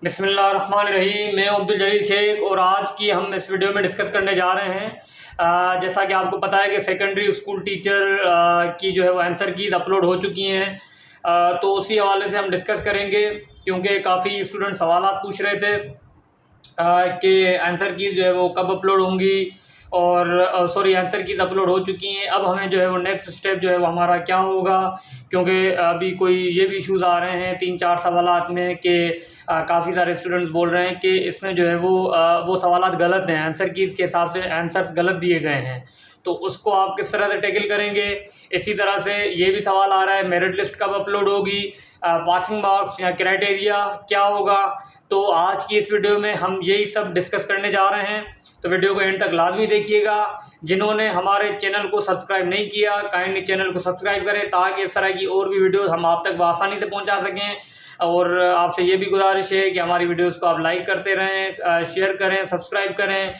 बिस्मिल्लाहिर्रहमानिर्रहीम। मैं अब्दुल जलील शेख और आज की हम इस वीडियो में डिस्कस करने जा रहे हैं। जैसा कि आपको पता है कि सेकेंडरी स्कूल टीचर की जो है वो आंसर कीज़ अपलोड हो चुकी हैं। तो उसी हवाले से हम डिस्कस करेंगे क्योंकि काफ़ी स्टूडेंट सवालात पूछ रहे थे कि आंसर कीज़ जो है वो कब अपलोड होंगी और सॉरी आंसर कीज़ अपलोड हो चुकी हैं। अब हमें जो है वो नेक्स्ट स्टेप जो है वो हमारा क्या होगा, क्योंकि अभी कोई ये भी इश्यूज़ आ रहे हैं 3-4 सवालात में कि काफ़ी सारे स्टूडेंट्स बोल रहे हैं कि इसमें जो है वो सवालात गलत हैं, आंसर कीज़ के हिसाब से आंसर्स गलत दिए गए हैं। तो उसको आप किस तरह से टैकल करेंगे। इसी तरह से ये भी सवाल आ रहा है मेरिट लिस्ट कब अपलोड होगी, पासिंग मार्क्स या क्राइटेरिया क्या होगा। तो आज की इस वीडियो में हम यही सब डिस्कस करने जा रहे हैं, तो वीडियो को एंड तक लाजमी देखिएगा। जिन्होंने हमारे चैनल को सब्सक्राइब नहीं किया काइंडली चैनल को सब्सक्राइब करें ताकि इस तरह की और भी वीडियोस हम आप तक आसानी से पहुंचा सकें। और आपसे ये भी गुजारिश है कि हमारी वीडियोस को आप लाइक करते रहें, शेयर करें, सब्सक्राइब करें,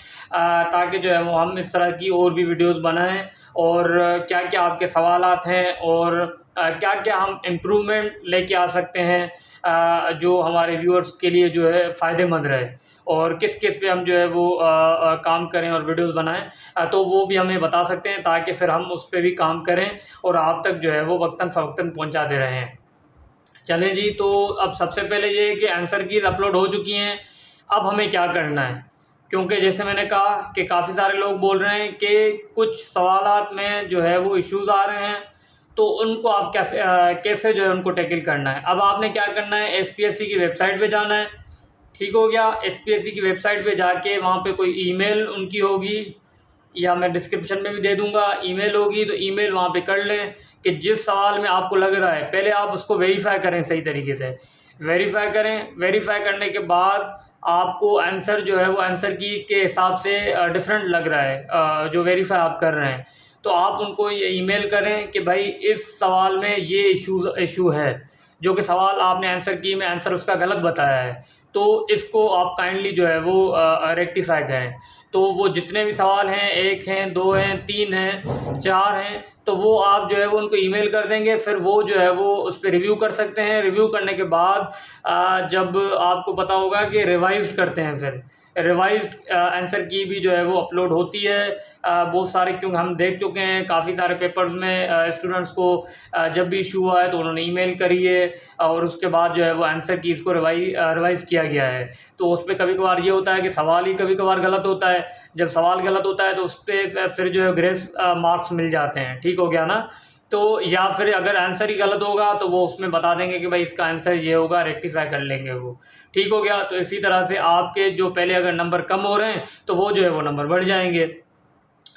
ताकि जो है वो हम इस तरह की और भी वीडियोस बनाएं। और क्या क्या आपके सवालात हैं और क्या क्या हम इम्प्रूवमेंट लेके आ सकते हैं जो हमारे व्यूअर्स के लिए जो है फ़ायदेमंद रहे, और किस किस पे हम जो है वो काम करें और वीडियोस बनाएं, तो वो भी हमें बता सकते हैं ताकि फिर हम उस पर भी काम करें और आप तक जो है वो वक्तन फ़वक्तन पहुंचाते रहें। चलें जी, तो अब सबसे पहले ये है कि आंसर कीज़ अपलोड हो चुकी हैं। अब हमें क्या करना है, क्योंकि जैसे मैंने कहा कि काफ़ी सारे लोग बोल रहे हैं कि कुछ सवालात में जो है वो इश्यूज़ आ रहे हैं, तो उनको आप कैसे जो है उनको टैकल करना है। अब आपने क्या करना है, एसपीएससी की वेबसाइट पे जाना है। ठीक हो गया, एसपीएससी की वेबसाइट पे जाके वहाँ पे कोई ईमेल उनकी होगी या मैं डिस्क्रिप्शन में भी दे दूँगा, ईमेल होगी तो ईमेल वहाँ पे कर लें कि जिस सवाल में आपको लग रहा है पहले आप उसको वेरीफ़ाई करें, सही तरीके से वेरीफ़ाई करें। वेरीफ़ाई करने के बाद आपको आंसर जो है वो आंसर की के हिसाब से डिफरेंट लग रहा है जो वेरीफ़ाई आप कर रहे हैं, तो आप उनको ये ईमेल करें कि भाई इस सवाल में ये इशू है, जो कि सवाल आपने आंसर की में आंसर उसका गलत बताया है, तो इसको आप काइंडली जो है वो रेक्टिफाई करें। तो वो जितने भी सवाल हैं, 1 हैं, 2 हैं, 3 हैं, 4 हैं, तो वो आप जो है वो उनको ईमेल कर देंगे, फिर वो जो है वो उस पर रिव्यू कर सकते हैं। रिव्यू करने के बाद जब आपको पता होगा कि रिवाइज़ करते हैं, फिर रिवाइज्ड आंसर की भी जो है वो अपलोड होती है बहुत सारे, क्योंकि हम देख चुके हैं काफ़ी सारे पेपर्स में स्टूडेंट्स को जब भी इशू हुआ है तो उन्होंने ईमेल करी है और उसके बाद जो है वो आंसर की इसको रिवाइज़ किया गया है। तो उस पर कभी कभार ये होता है कि सवाल ही कभी कभार गलत होता है। जब सवाल गलत होता है तो उस पर फिर जो है ग्रेस मार्क्स मिल जाते हैं। ठीक हो गया ना। तो या फिर अगर आंसर ही गलत होगा तो वो उसमें बता देंगे कि भाई इसका आंसर ये होगा, रेक्टिफाई कर लेंगे वो। ठीक हो गया। तो इसी तरह से आपके जो पहले अगर नंबर कम हो रहे हैं तो वो जो है वो नंबर बढ़ जाएंगे,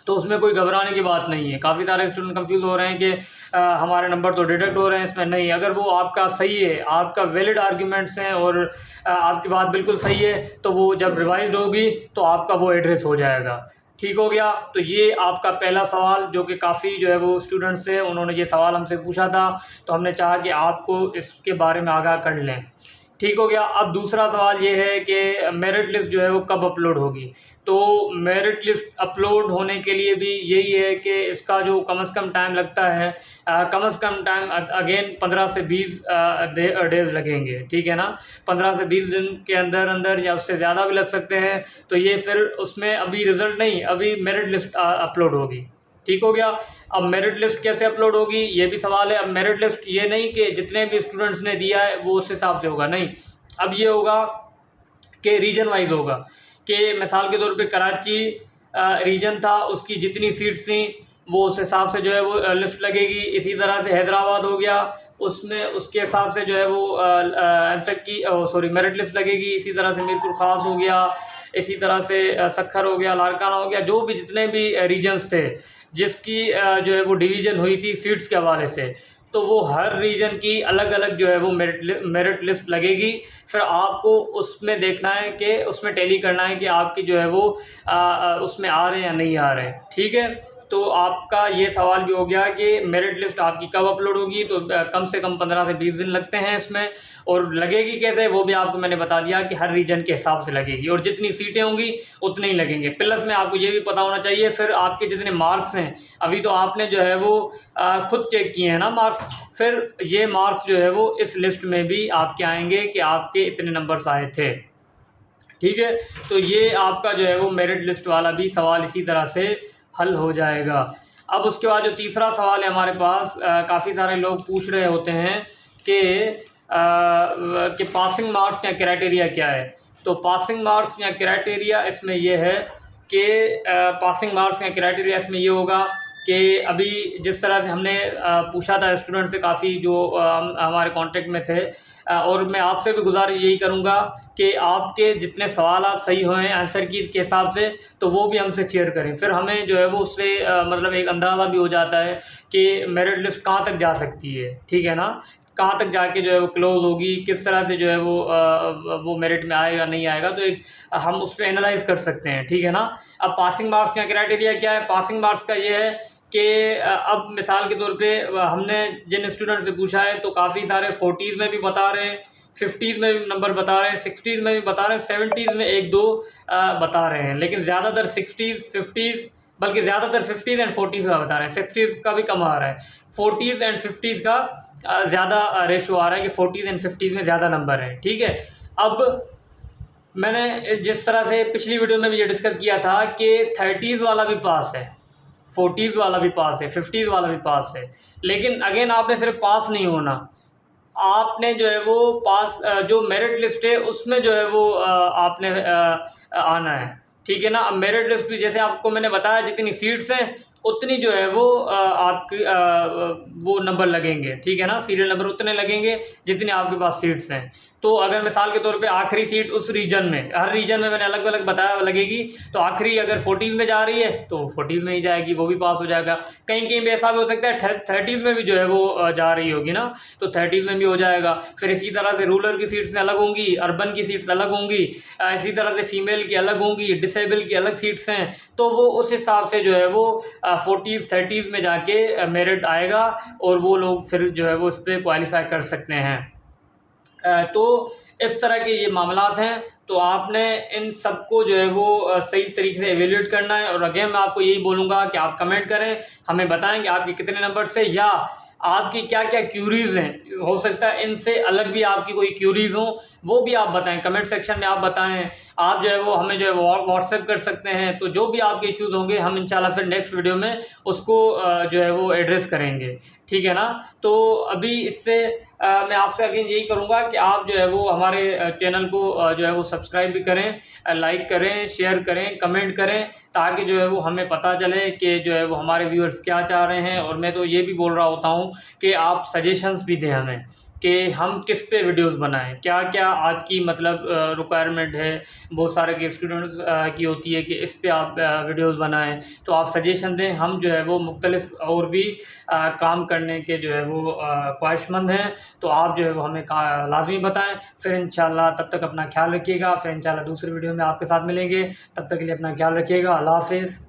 तो उसमें कोई घबराने की बात नहीं है। काफ़ी सारे स्टूडेंट कंफ्यूज हो रहे हैं कि हमारे नंबर तो डिडक्ट हो रहे हैं इसमें। नहीं, अगर वो आपका सही है, आपका वैलिड आर्ग्यूमेंट्स हैं और आपकी बात बिल्कुल सही है, तो वो जब रिवाइज होगी तो आपका वो एड्रेस हो जाएगा। ठीक हो गया। तो ये आपका पहला सवाल, जो कि काफ़ी जो है वो स्टूडेंट्स से उन्होंने ये सवाल हमसे पूछा था, तो हमने चाहा कि आपको इसके बारे में आगाह कर लें। ठीक हो गया। अब दूसरा सवाल ये है कि मेरिट लिस्ट जो है वो कब अपलोड होगी। तो मेरिट लिस्ट अपलोड होने के लिए भी यही है कि इसका जो कम से कम टाइम लगता है, कम से कम टाइम अगेन 15 से 20 डेज़ लगेंगे। ठीक है ना, 15 से 20 दिन के अंदर अंदर या उससे ज़्यादा भी लग सकते हैं। तो ये फिर उसमें अभी रिज़ल्ट नहीं, अभी मेरिट लिस्ट अपलोड होगी। ठीक हो गया। अब मेरिट लिस्ट कैसे अपलोड होगी ये भी सवाल है। अब मेरिट लिस्ट ये नहीं कि जितने भी स्टूडेंट्स ने दिया है वो उस हिसाब से होगा, नहीं। अब ये होगा कि रीजन वाइज होगा, कि मिसाल के तौर पे कराची रीजन था, उसकी जितनी सीट्स थी वो उस हिसाब से जो है वो लिस्ट लगेगी। इसी तरह से हैदराबाद हो गया, उसमें उसके हिसाब से जो है वो आंसर की मेरिट लिस्ट लगेगी। इसी तरह से मीरपुर खास हो गया, इसी तरह से सखर हो गया, लाड़काना हो गया, जो भी जितने भी रीजन्स थे जिसकी जो है वो डिवीज़न हुई थी सीट्स के हवाले से, तो वो हर रीजन की अलग अलग जो है वो मेरिट लिस्ट लगेगी। फिर आपको उसमें देखना है कि उसमें टैली करना है कि आपकी जो है वो उसमें आ रहे हैं या नहीं आ रहे हैं। ठीक है। तो आपका ये सवाल भी हो गया कि मेरिट लिस्ट आपकी कब अपलोड होगी। तो कम से कम 15 से 20 दिन लगते हैं इसमें, और लगेगी कैसे वो भी आपको मैंने बता दिया कि हर रीजन के हिसाब से लगेगी, और जितनी सीटें होंगी उतने ही लगेंगे। प्लस में आपको ये भी पता होना चाहिए फिर आपके जितने मार्क्स हैं, अभी तो आपने जो है वो खुद चेक किए हैं ना मार्क्स, फिर ये मार्क्स जो है वो इस लिस्ट में भी आपके आएंगे कि आपके इतने नंबर्स आए थे। ठीक है, तो ये आपका जो है वो मेरिट लिस्ट वाला भी सवाल इसी तरह से हल हो जाएगा। अब उसके बाद जो तीसरा सवाल है हमारे पास, काफ़ी सारे लोग पूछ रहे होते हैं कि पासिंग मार्क्स या क्राइटेरिया क्या है। तो पासिंग मार्क्स या क्राइटेरिया इसमें ये है कि पासिंग मार्क्स या क्राइटेरिया इसमें ये होगा कि अभी जिस तरह से हमने पूछा था स्टूडेंट से, काफ़ी जो हमारे कांटेक्ट में थे, और मैं आपसे भी गुजारिश यही करूंगा कि आपके जितने सवाल सही हुए आंसर की के हिसाब से, तो वो भी हमसे शेयर करें। फिर हमें जो है वो उससे मतलब एक अंदाज़ा भी हो जाता है कि मेरिट लिस्ट कहाँ तक जा सकती है। ठीक है ना, कहाँ तक जाके जो है वो क्लोज़ होगी, किस तरह से जो है वो मेरिट में आएगा नहीं आएगा, तो एक हम उस पर एनालाइज कर सकते हैं। ठीक है ना। अब पासिंग मार्क्स का क्राइटेरिया क्या है? पासिंग मार्क्स का ये है कि अब मिसाल के तौर पे हमने जिन स्टूडेंट से पूछा है तो काफ़ी सारे 40s में भी बता रहे हैं, 50s में भी नंबर बता रहे हैं, 60s में भी बता रहे हैं, 70s में एक दो बता रहे हैं, लेकिन ज़्यादातर 60s 50s, बल्कि ज़्यादातर 50s एंड 40s का बता रहे हैं। 60s का भी कम आ रहा है, 40s एंड 50s का ज़्यादा रेशो आ रहा है कि 40s एंड 50s में ज़्यादा नंबर हैं। ठीक है, अब मैंने जिस तरह से पिछली वीडियो में भी ये डिस्कस किया था कि 30s वाला भी पास है, 40s वाला भी पास है, 50s वाला भी पास है, लेकिन अगेन आपने सिर्फ पास नहीं होना, आपने जो है वो पास जो मेरिट लिस्ट है उसमें जो है वो आपने आना है। ठीक है ना। अब मेरिट लिस्ट भी जैसे आपको मैंने बताया जितनी सीट्स हैं उतनी जो है वो आपकी वो नंबर लगेंगे। ठीक है ना, सीरियल नंबर उतने लगेंगे जितने आपके पास सीट्स हैं। तो अगर मिसाल के तौर पे आखिरी सीट उस रीजन में, हर रीजन में मैंने अलग अलग बताया लगेगी, तो आखिरी अगर 40s में जा रही है तो 40s में ही जाएगी, वो भी पास हो जाएगा। कहीं कहीं भी ऐसा भी हो सकता है 30s में भी जो है वो जा रही होगी ना, तो 30s में भी हो जाएगा। फिर इसी तरह से रूरल की सीट्स अलग होंगी, अर्बन की सीट्स अलग होंगी, इसी तरह से फीमेल की अलग होंगी, डिसेबल की अलग सीट्स हैं, तो वो उस हिसाब से जो है वो 40s 30s में जाके मेरिट आएगा, और वो लोग फिर जो है वो उस पर क्वालिफाई कर सकते हैं। तो इस तरह के ये मामलात हैं। तो आपने इन सबको जो है वो सही तरीके से एवेल्यूएट करना है। और अगेन मैं आपको यही बोलूँगा कि आप कमेंट करें, हमें बताएं कि आपके कितने नंबर से, या आपकी क्या क्या क्यूरीज़ हैं। हो सकता है इनसे अलग भी आपकी कोई क्यूरीज़ हो, वो भी आप बताएं, कमेंट सेक्शन में आप बताएं। आप जो है वो हमें जो है वो व्हाट्सएप कर सकते हैं। तो जो भी आपके इश्यूज़ होंगे हम इंशाल्लाह फिर नेक्स्ट वीडियो में उसको जो है वो एड्रेस करेंगे। ठीक है ना। तो अभी इससे मैं आपसे अगेन यही करूँगा कि आप जो है वो हमारे चैनल को जो है वो सब्सक्राइब भी करें, लाइक करें, शेयर करें, कमेंट करें, ताकि जो है वो हमें पता चले कि जो है वो हमारे व्यूअर्स क्या चाह रहे हैं। और मैं तो ये भी बोल रहा होता हूँ कि आप सजेशंस भी दें हमें कि हम किस पे वीडियोस बनाएं, क्या क्या आपकी मतलब रिक्वायरमेंट है। बहुत सारे के स्टूडेंट्स की होती है कि इस पे आप वीडियोस बनाएं, तो आप सजेशन दें। हम जो है वो मुख्तलिफ और भी काम करने के जो है वो ख्वाहिशमंद हैं। तो आप जो है वो हमें लाजमी बताएं। फिर इंशाल्लाह तब तक अपना ख्याल रखिएगा। फिर इंशाल्लाह दूसरी वीडियो में आपके साथ मिलेंगे। तब तक के लिए अपना ख्याल रखिएगा। अल्लाह हाफिज़।